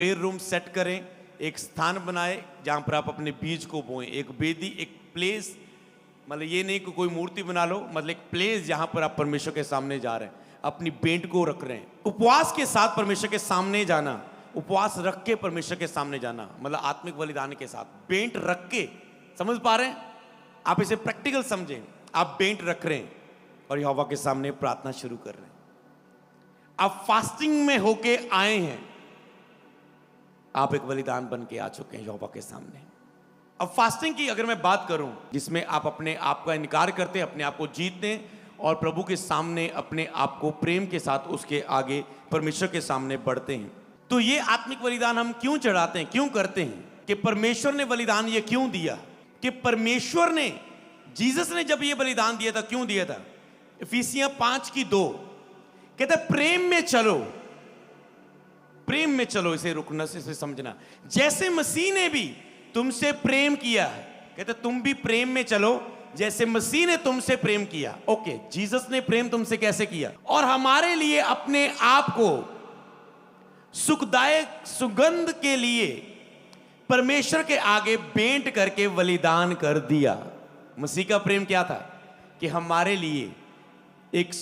Prayer room set करें, एक स्थान बनाए जहां पर आप अपने बीज को बोएं। एक वेदी, एक प्लेस, मतलब ये नहीं कि कोई मूर्ति बना लो, मतलब एक प्लेस जहां पर आप परमेश्वर के सामने जा रहे हैं, अपनी भेंट को रख रहे हैं। उपवास के साथ परमेश्वर के सामने जाना, उपवास रख के परमेश्वर के सामने जाना, मतलब आत्मिक बलिदान के साथ भेंट रख के। समझ पा रहे हैं आप? इसे प्रैक्टिकल समझें। आप भेंट रख रहे हैं और यहोवा के सामने प्रार्थना शुरू कर रहे हैं। आप फास्टिंग में होके आए हैं, आप एक बलिदान बन के आ चुके हैं यहोवा के सामने। अब फास्टिंग की अगर मैं बात करूं, जिसमें आप अपने आप का इनकार करते हैं, अपने आप को जीतते हैं और प्रभु के सामने अपने आप को प्रेम के साथ उसके आगे परमेश्वर के सामने बढ़ते हैं, तो ये आत्मिक बलिदान हम क्यों चढ़ाते हैं, क्यों करते हैं? कि परमेश्वर ने बलिदान ये क्यों दिया? कि परमेश्वर ने, जीसस ने जब ये बलिदान दिया था, क्यों दिया था? इफिसियां 5:2 कहता है प्रेम में चलो, प्रेम में चलो। इसे रुकना से इसे समझना, जैसे मसीह ने भी तुमसे प्रेम किया है, कहते तुम भी प्रेम में चलो जैसे मसीह ने तुमसे प्रेम किया। ओके, जीसस ने प्रेम तुमसे कैसे किया? और हमारे लिए अपने आप को सुखदायक सुगंध के लिए परमेश्वर के आगे भेंट करके बलिदान कर दिया। मसीह का प्रेम क्या था? कि हमारे लिए एक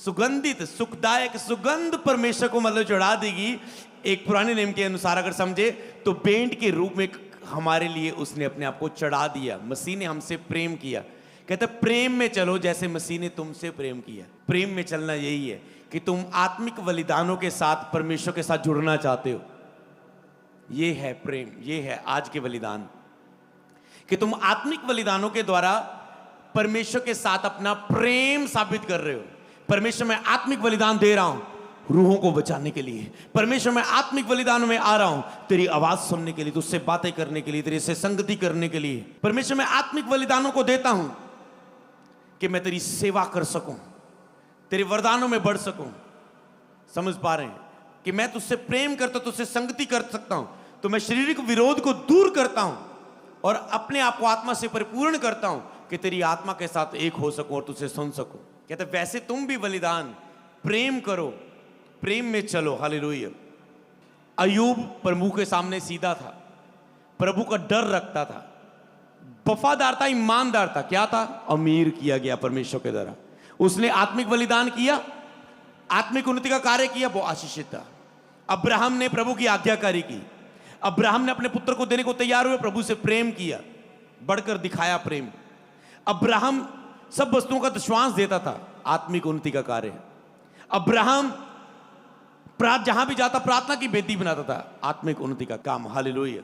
सुगंधित सुखदायक सुगंध परमेश्वर को मतलब चढ़ा देगी। एक पुराने नियम के अनुसार अगर समझे तो भेंट के रूप में हमारे लिए उसने अपने आप को चढ़ा दिया। मसीह ने हमसे प्रेम किया। कहते प्रेम में चलो जैसे मसीह ने तुमसे प्रेम किया। प्रेम में चलना यही है कि तुम आत्मिक बलिदानों के साथ परमेश्वर के साथ जुड़ना चाहते हो। ये है प्रेम, ये है आज के बलिदान, कि तुम आत्मिक बलिदानों के द्वारा परमेश्वर के साथ अपना प्रेम साबित कर रहे हो। परमेश्वर मैं आत्मिक बलिदान दे रहा हूं रूहों को बचाने के लिए। परमेश्वर मैं आत्मिक बलिदान में आ रहा हूं तेरी आवाज सुनने के लिए, तुझसे बातें करने के लिए, तेरे से संगति करने के लिए। परमेश्वर मैं आत्मिक बलिदानों को देता हूं कि मैं तेरी सेवा कर सकूं, तेरे वरदानों में बढ़ सकूं। समझ पा रहे हैं कि मैं तुझसे प्रेम करता हूं, तुझसे संगति कर सकता हूं, तो मैं शारीरिक विरोध को दूर करता हूं और अपने आप को आत्मा से परिपूर्ण करता हूं कि तेरी आत्मा के साथ एक हो सकूं और तुझसे सुन सकूं। कहते वैसे तुम भी बलिदान प्रेम करो, प्रेम में चलो। हालेलुया। अय्यूब प्रभु के सामने सीधा था, प्रभु का डर रखता था, वफादार था, ईमानदार था। क्या था? अमीर किया गया परमेश्वर के द्वारा। उसने आत्मिक बलिदान किया, आत्मिक उन्नति का कार्य किया, वो आशीषित था। अब्राहम ने प्रभु की आज्ञाकारी की। अब्राहम ने अपने पुत्र को देने को तैयार हुए, प्रभु से प्रेम किया, बढ़कर दिखाया प्रेम। अब्राहम सब वस्तुओं का दशवांश देता था, आत्मिक उन्नति का कार्य। अब्राहम जहां भी जाता प्रार्थना की वेदी बनाता था, आत्मिक उन्नति का काम। हालेलुया।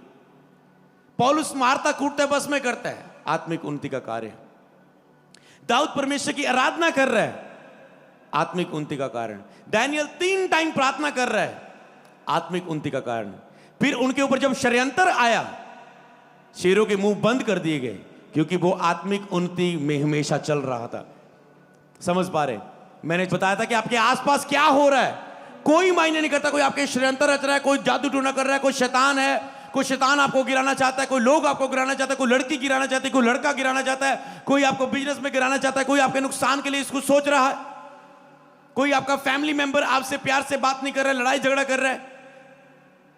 पौलुस मारता कूटता है, बस में करता है, आत्मिक उन्नति का कार्य। दाऊद परमेश्वर की आराधना कर रहा है, आत्मिक उन्नति का कारण। दानियल 3 टाइम प्रार्थना कर रहा है, आत्मिक उन्नति का कारण। फिर उनके ऊपर जब षड्यंत्र आया, शेरों के मुंह बंद कर दिए गए, क्योंकि वो आत्मिक उन्नति में हमेशा चल रहा था। समझ पा रहे? मैंने बताया था कि आपके आसपास क्या हो रहा है कोई मायने नहीं करता। कोई आपके षड्यंत्र रच रहा है, कोई जादू टोना कर रहा है, कोई शैतान है, कोई शैतान आपको गिराना चाहता है, कोई लोग आपको गिराना चाहता है, कोई लड़की गिराना चाहती है, कोई लड़का गिराना चाहता है, कोई आपको बिजनेस में गिराना चाहता है, कोई आपके नुकसान के लिए इसको सोच रहा है, कोई आपका फैमिली मेंबर आपसे प्यार से बात नहीं कर रहा है, लड़ाई झगड़ा कर रहा है।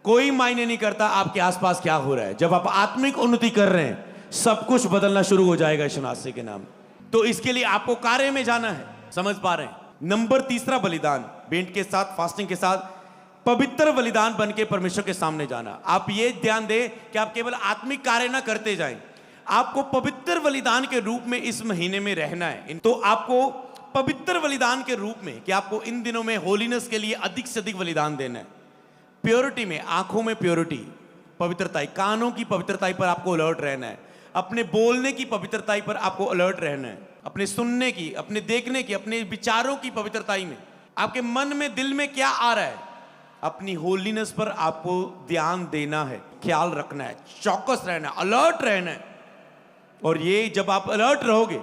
कोई मायने नहीं करता आपके आसपास क्या हो रहा है। जब आप आत्मिक उन्नति कर रहे हैं, सब कुछ बदलना शुरू हो जाएगा यीशु मसीह के नाम। तो इसके लिए आपको कार्य में जाना है। समझ पा रहे हैं? नंबर 3 बलिदान, भेंट के साथ, फास्टिंग के साथ पवित्र बलिदान बन के परमेश्वर के सामने जाना। आप ये ध्यान दें कि आप केवल आत्मिक कार्य ना करते जाएं, आपको पवित्र बलिदान के रूप में इस महीने में रहना है। तो आपको पवित्र बलिदान के रूप में, कि आपको इन दिनों में होलीनेस के लिए अधिक से अधिक बलिदान देना है। प्योरिटी में, आंखों में प्योरिटी, पवित्रता, कानों की पवित्रता पर आपको अलर्ट रहना है, अपने बोलने की पवित्रता पर आपको अलर्ट रहना है, अपने सुनने की, अपने देखने की, अपने विचारों की पवित्रता में, आपके मन में, दिल में क्या आ रहा है, अपनी होलीनेस पर आपको ध्यान देना है, ख्याल रखना है, चौकस रहना है, अलर्ट रहना है। और ये जब आप अलर्ट रहोगे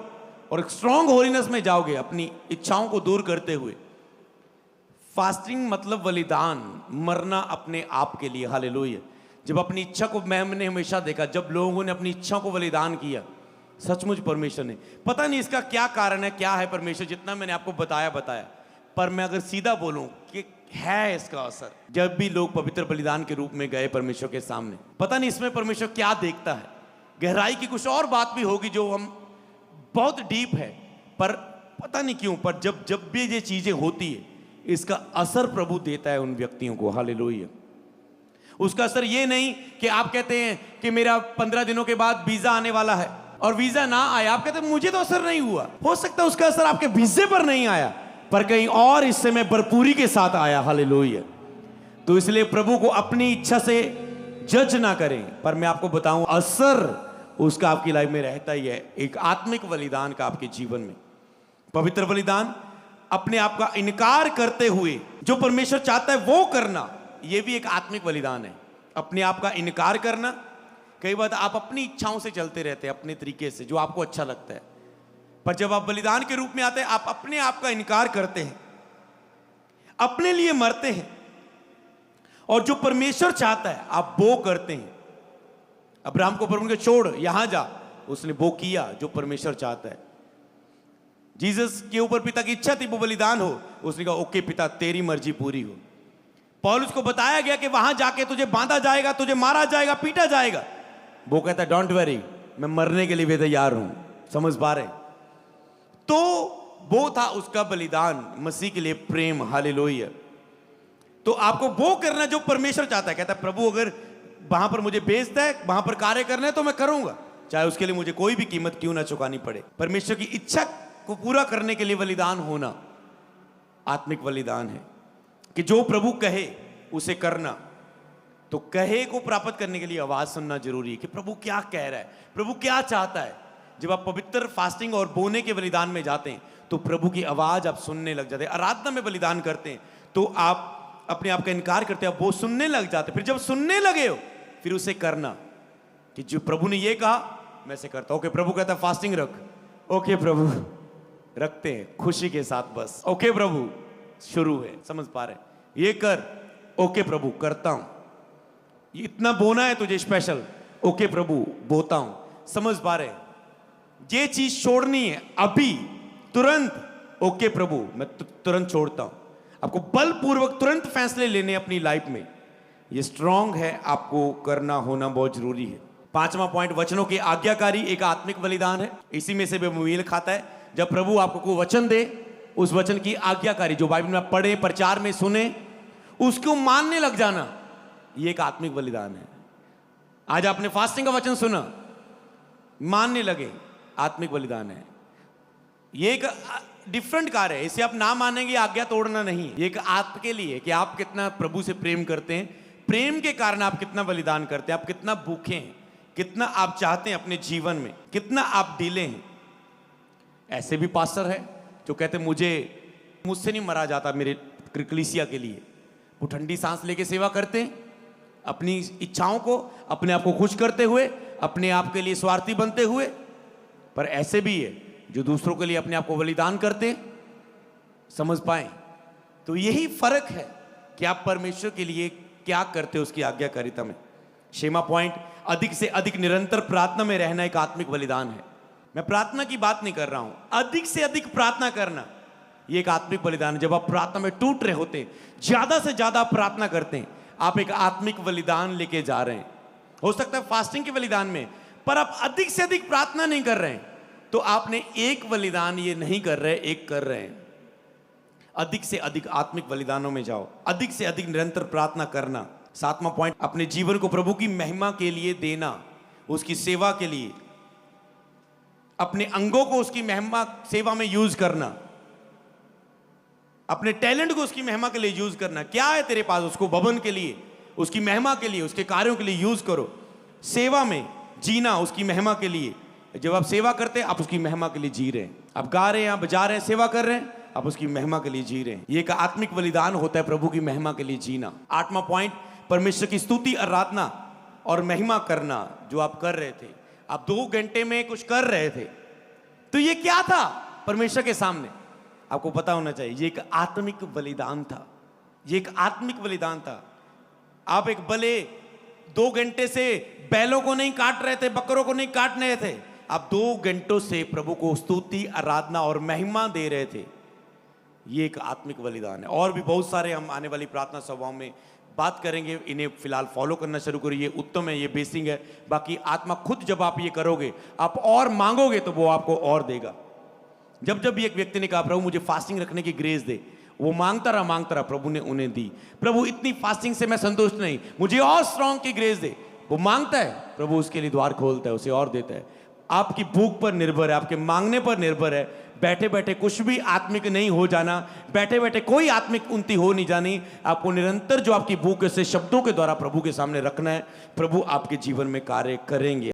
और एक स्ट्रॉन्ग होलीनेस में जाओगे, अपनी इच्छाओं को दूर करते हुए। फास्टिंग मतलब बलिदान, मरना अपने आप के लिए। हालेलुया। जब अपनी इच्छा को, मैंने हमेशा देखा जब लोगों ने अपनी इच्छा को बलिदान किया, सचमुच परमेश्वर ने, पता नहीं इसका क्या कारण है, क्या है परमेश्वर, जितना मैंने आपको बताया, पर मैं अगर सीधा बोलूं कि है इसका असर। जब भी लोग पवित्र बलिदान के रूप में गए परमेश्वर के सामने, पता नहीं इसमें परमेश्वर क्या देखता है, गहराई की कुछ और बात भी होगी जो हम बहुत डीप है, पर पता नहीं क्यों, पर जब भी ये चीजें होती है इसका असर प्रभु देता है उन व्यक्तियों को। हालेलुया। उसका असर ये नहीं कि आप कहते हैं कि मेरा 15 दिनों के बाद वीजा आने वाला है और वीजा ना आया, आप कहते हैं मुझे तो असर नहीं हुआ। हो सकता है उसका असर आपके वीजे पर नहीं आया, पर कहीं और हिस्से में भरपूरी के साथ आया। हालेलुया। तो इसलिए प्रभु को अपनी इच्छा से जज ना करें, पर मैं आपको बताऊं असर उसका आपकी लाइफ में रहता ही है, एक आत्मिक बलिदान का आपके जीवन में। पवित्र बलिदान अपने आप का इनकार करते हुए जो परमेश्वर चाहता है वो करना, यह भी एक आत्मिक बलिदान है। अपने आप का इनकार करना। कई बार आप अपनी इच्छाओं से चलते रहते हैं, अपने तरीके से, जो आपको अच्छा लगता है, पर जब आप बलिदान के रूप में आते हैं, आप अपने आप का इनकार करते हैं, अपने लिए मरते हैं, और जो परमेश्वर चाहता है आप वो करते हैं। अब्राहम को प्रभु ने छोड़ यहां जा, उसने वो किया जो परमेश्वर चाहता है। जीसस के ऊपर पिता की इच्छा थी वो बलिदान हो, उसने कहा ओके पिता तेरी मर्जी पूरी हो। पौलुस को बताया गया कि वहां जाके तुझे बांधा जाएगा, तुझे मारा जाएगा, पीटा जाएगा, वो कहता है डोंट वरी, मैं मरने के लिए भी तैयार हूं। समझ पा रहे? तो वो था उसका बलिदान, मसीह के लिए प्रेम। हालेलुया। तो आपको वो करना जो परमेश्वर चाहता है। कहता है प्रभु अगर वहां पर मुझे भेजता है, वहां पर कार्य करना है तो मैं करूंगा, चाहे उसके लिए मुझे कोई भी कीमत क्यों ना चुकानी पड़े। परमेश्वर की इच्छा को पूरा करने के लिए बलिदान होना आत्मिक बलिदान है, कि जो प्रभु कहे उसे करना। तो कहे को प्राप्त करने के लिए आवाज सुनना जरूरी है कि प्रभु क्या कह रहा है, प्रभु क्या चाहता है। जब आप पवित्र फास्टिंग और बोने के बलिदान में जाते हैं तो प्रभु की आवाज आप सुनने लग जाते हैं। आराधना में बलिदान करते हैं तो आप अपने आप का इनकार करते हैं, आप वो सुनने लग जाते हैं। फिर जब सुनने लगे हो फिर उसे करना, कि जो प्रभु ने ये कहा मैं से करता हूं। ओके प्रभु कहता है फास्टिंग रख, ओके प्रभु रखते हैं खुशी के साथ, बस ओके प्रभु शुरू है। समझ पा रहे? ये कर, ओके प्रभु करता हूं। ये इतना बोना है तुझे स्पेशल, ओके प्रभु बोता हूं। समझ पा रहे? ये चीज छोड़नी है अभी तुरंत, ओके प्रभु मैं तुरंत छोड़ता हूं। आपको बलपूर्वक तुरंत फैसले लेने अपनी लाइफ में, ये स्ट्रांग है, आपको करना होना बहुत जरूरी है। 5वां पॉइंट, वचनों की आज्ञाकारी एक आत्मिक बलिदान है। इसी में से मेल खाता है जब प्रभु आपको कोई वचन दे, उस वचन की आज्ञाकारी, जो बाइबल में पढ़े, प्रचार में सुने, उसको मानने लग जाना, ये एक आत्मिक बलिदान है। आज आपने फास्टिंग का वचन सुना, मानने लगे, आत्मिक बलिदान है। ये एक डिफरेंट कार्य है, इसे आप ना मानेंगे आज्ञा तोड़ना नहीं। ये एक आपके लिए कि आप कितना प्रभु से प्रेम करते हैं, प्रेम के कारण आप कितना बलिदान करते हैं, आप कितना भूखे हैं, कितना आप चाहते हैं अपने जीवन में, कितना आप ढीले हैं। ऐसे भी पास्टर है जो कहते मुझसे नहीं मरा जाता मेरे कलीसिया के लिए। वो ठंडी सांस लेके सेवा करते हैं, अपनी इच्छाओं को, अपने आप को खुश करते हुए, अपने आप के लिए स्वार्थी बनते हुए। पर ऐसे भी है जो दूसरों के लिए अपने आप को बलिदान करते हैं। समझ पाए? तो यही फर्क है कि आप परमेश्वर के लिए क्या करते हो उसकी आज्ञाकारिता में। 6वां पॉइंट, अधिक से अधिक निरंतर प्रार्थना में रहना एक आत्मिक बलिदान है। मैं प्रार्थना की बात नहीं कर रहा हूं, अधिक से अधिक प्रार्थना करना ये एक आत्मिक बलिदान है। जब आप प्रार्थना में टूट रहे होते हैं, ज्यादा से ज्यादा आप प्रार्थना करते हैं, आप एक आत्मिक बलिदान लेके जा रहे हैं। हो सकता है फास्टिंग के बलिदान में, पर आप अधिक से अधिक प्रार्थना नहीं कर रहे हैं, तो आपने एक बलिदान ये नहीं कर रहे, एक कर रहे हैं। अधिक से अधिक आत्मिक बलिदानों में जाओ, अधिक से अधिक निरंतर प्रार्थना करना। 7वां पॉइंट, अपने जीवन को प्रभु की महिमा के लिए देना, उसकी सेवा के लिए, अपने अंगों को उसकी महिमा सेवा में यूज करना, अपने टैलेंट को उसकी महिमा के लिए यूज करना। क्या है तेरे पास, उसको भवन के लिए, उसकी महिमा के लिए, उसके कार्यों के लिए यूज करो। सेवा में जीना उसकी महिमा के लिए। जब आप सेवा करते हैं आप उसकी महिमा के लिए जी रहे हैं, आप गा रहे हैं, आप बजा रहे हैं, सेवा कर रहे हैं, आप उसकी महिमा के लिए जी रहे हैं। ये एक आत्मिक बलिदान होता है, प्रभु की महिमा के लिए जीना। 8वां पॉइंट, परमेश्वर की स्तुति, आराधना और महिमा करना। जो आप कर रहे थे, आप 2 घंटे में कुछ कर रहे थे, तो ये क्या था परमेश्वर के सामने? आपको पता होना चाहिए, ये एक आत्मिक बलिदान था। ये एक आत्मिक बलिदान था। आप एक भले 2 घंटे से बैलों को नहीं काट रहे थे, बकरों को नहीं काट रहे थे, आप 2 घंटों से प्रभु को स्तुति, आराधना और महिमा दे रहे थे। ये एक आत्मिक बलिदान है। और भी बहुत सारे हम आने वाली प्रार्थना सभाओं में बात करेंगे, इन्हें फिलहाल फॉलो करना शुरू करिए, ये उत्तम है, ये बेसिक है। बाकी आत्मा खुद जब आप ये करोगे, आप और मांगोगे तो वो आपको और देगा। जब जब भी एक व्यक्ति ने कहा प्रभु मुझे फास्टिंग रखने की ग्रेस दे, वो मांगता रहा, प्रभु ने उन्हें दी। प्रभु इतनी फास्टिंग से मैं संतुष्ट नहीं, मुझे और स्ट्रांग की ग्रेस दे। वो मांगता है, प्रभु उसके लिए द्वार खोलता है, उसे और देता है। आपकी भूख पर निर्भर है, आपके मांगने पर निर्भर है। बैठे बैठे कुछ भी आत्मिक नहीं हो जाना, बैठे बैठे कोई आत्मिक उन्नति हो नहीं जानी। आपको निरंतर जो आपकी भूख है, उसे शब्दों के द्वारा प्रभु के सामने रखना है। प्रभु आपके जीवन में कार्य करेंगे।